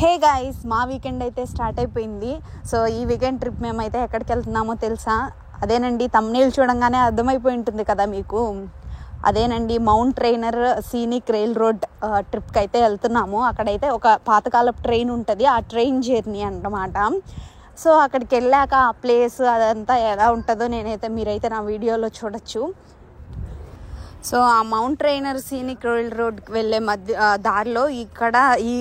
Hey guys, మా weekend అయితే start అయిపోయింది. సో ఈ వీకెండ్ ట్రిప్ మేమైతే ఎక్కడికి వెళ్తున్నామో తెలుసా? అదేనండి, థంబ్నెయిల్ చూడంగానే అర్థమైపోయి ఉంటుంది కదా మీకు. అదేనండి, mount trainer scenic rail road ట్రిప్కి అయితే వెళ్తున్నాము. అక్కడైతే ఒక పాతకాలపు ట్రైన్ ఉంటుంది, ఆ ట్రైన్ జర్నీ అన్నమాట. సో అక్కడికి వెళ్ళాక ఆ ప్లేస్ అదంతా ఎలా ఉంటుందో మీరైతే నా వీడియోలో చూడొచ్చు. సో ఆ మౌంట్ ట్రైనర్ సీనిక్ రైల్ రోడ్కి వెళ్ళే దారిలో ఇక్కడ ఈ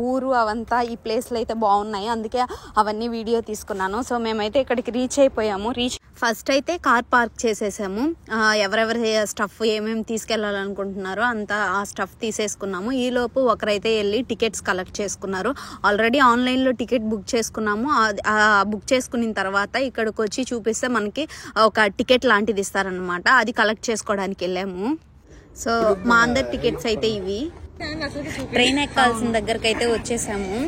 ఊరు అవంతా ఈ ప్లేస్లు అయితే బాగున్నాయి, అందుకే అవన్నీ వీడియో తీసుకున్నాను. సో మేమైతే ఇక్కడికి రీచ్ అయిపోయాము. ఫస్ట్ అయితే కార్ పార్క్ చేసేసాము. ఎవరెవరి స్టఫ్ ఏమేమి తీసుకెళ్లాలనుకుంటున్నారో అంతా ఆ స్టఫ్ తీసేసుకున్నాము. ఈలోపు ఒకరైతే వెళ్ళి టికెట్స్ కలెక్ట్ చేసుకున్నారు. ఆల్రెడీ ఆన్లైన్లో టికెట్ బుక్ చేసుకున్నాము. బుక్ చేసుకున్న తర్వాత ఇక్కడికి వచ్చి చూపిస్తే మనకి ఒక టికెట్ లాంటిది ఇస్తారనమాట. అది కలెక్ట్ చేసుకోవడానికి వెళ్ళాము. సో మా అందరి టికెట్స్ అయితే ఇవి. ట్రైన్ ఎక్కాల్సిన దగ్గరకు అయితే వచ్చేసాము.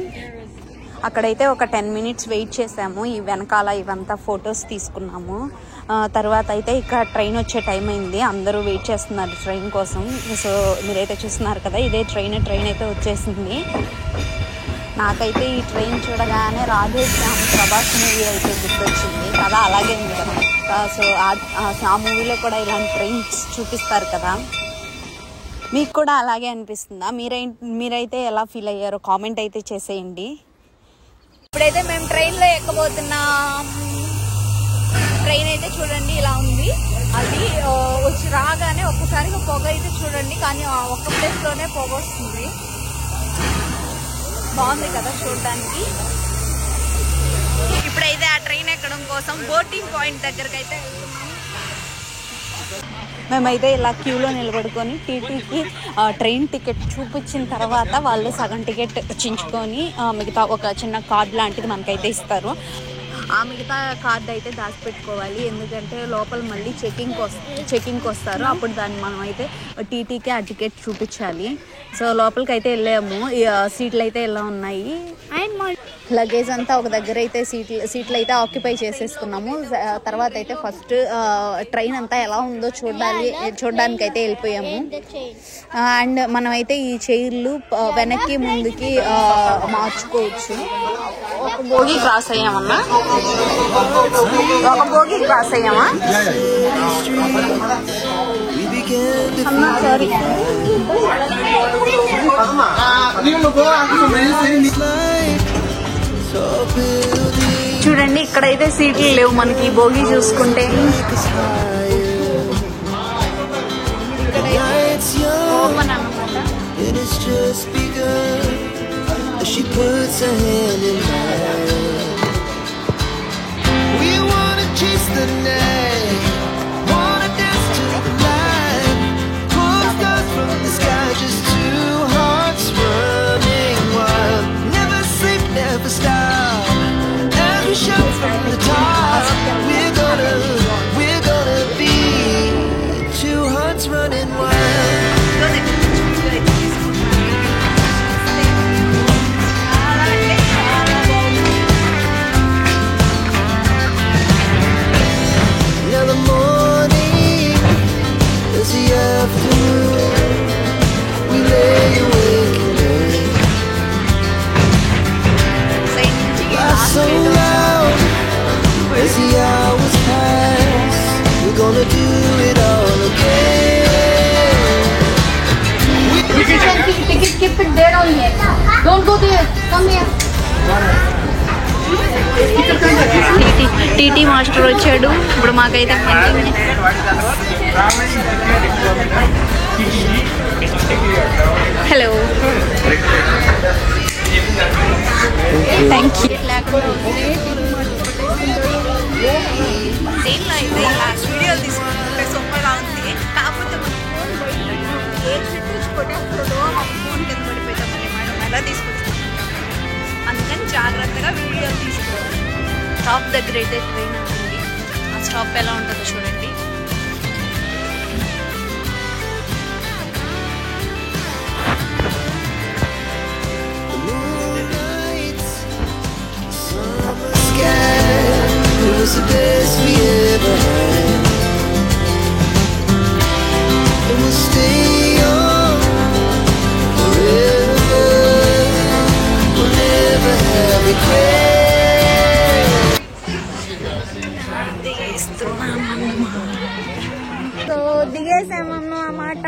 అక్కడైతే ఒక 10 minutes వెయిట్ చేసాము. ఈ వెనకాల ఇవంతా ఫొటోస్ తీసుకున్నాము. తర్వాత అయితే ఇక్కడ ట్రైన్ వచ్చే టైం అయింది. అందరూ వెయిట్ చేస్తున్నారు ట్రైన్ కోసం. సో మీరైతే చూస్తున్నారు కదా, ఇదే ట్రైన్ అయితే వచ్చేసింది. నాకైతే ఈ ట్రైన్ చూడగానే రాధేశ్యామ్ ప్రభాస్ మూవీ అయితే గుర్తొచ్చింది కదా, అలాగే ఉంది కదా. సో ఆ మూవీలో కూడా ఇలాంటి ట్రైన్స్ చూపిస్తారు కదా. మీకు కూడా అలాగే అనిపిస్తుందా? మీరైతే ఎలా ఫీల్ అయ్యారో కామెంట్ అయితే చేసేయండి. ఇప్పుడైతే మేము ట్రైన్లో ఎక్కబోతున్నాం. ట్రైన్ అయితే చూడండి ఇలా ఉంది. అది వచ్చి రాగానే ఒక్కసారిగా పొగ అయితే చూడండి, కానీ ఒక్క ప్లేస్లోనే పొగ వస్తుంది. బాగుంది కదా చూడడానికి. ఇప్పుడైతే ఆ ట్రైన్ ఎక్కడం కోసం బోటింగ్ పాయింట్ దగ్గరకు అయితే వెళ్తున్నాం. మేమైతే ఇలా క్యూలో నిలబడుకొని టీటీకి ట్రైన్ టికెట్ చూపించిన తర్వాత వాళ్ళు సగం టికెట్ చించుకొని మిగతా ఒక చిన్న కార్డ్ లాంటిది మనకైతే ఇస్తారు. ఆ మిగతా కార్డు అయితే దాచిపెట్టుకోవాలి, ఎందుకంటే లోపల మళ్ళీ చెకింగ్కి వస్తారు. అప్పుడు దాన్ని మనం అయితే టీటీకి ఆ టికెట్ చూపించాలి. సో లోపలికి అయితే వెళ్ళాము. సీట్లు అయితే ఎలా ఉన్నాయి. అండ్ మా లగేజ్ అంతా ఒక దగ్గర అయితే సీట్లు అయితే ఆక్యుపై చేసేసుకున్నాము. తర్వాత అయితే ఫస్ట్ ట్రైన్ అంతా ఎలా ఉందో చూడడానికి అయితే వెళ్ళిపోయాము. అండ్ మనమైతే ఈ చైర్లు వెనక్కి ముందుకి మార్చుకోవచ్చు. ఒక బోగి క్రాస్ అయ్యామా? సారీ. చూడండి, ఇక్కడైతే సీట్లు లేవు మనకి బోగి చూసుకుంటే. ఓపెన్ అన్నమాట. Don't go there. Come here. TT master వచ్చాడు. ఇప్పుడు మాకైతే హలో, థ్యాంక్ యూ. ట్రైన్లో అయితే ఇలా వీడియోలు తీసుకుంటే సొమ్మలా ఉంది. కాకపోతే ఫోన్ కింద పడిపోతాం మేడం, ఎలా తీసుకొచ్చుకుంటాం. అందుకని జాగ్రత్తగా వీడియోలు తీసుకోవాలి. స్టాప్ దగ్గర అయితే ట్రైన్ ఉంటుంది. ఆ స్టాప్ ఎలా ఉంటుందో చూడండి. Stay on forever. సో దిగేసామన్నమాట.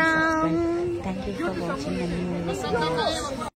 Thank you for watching.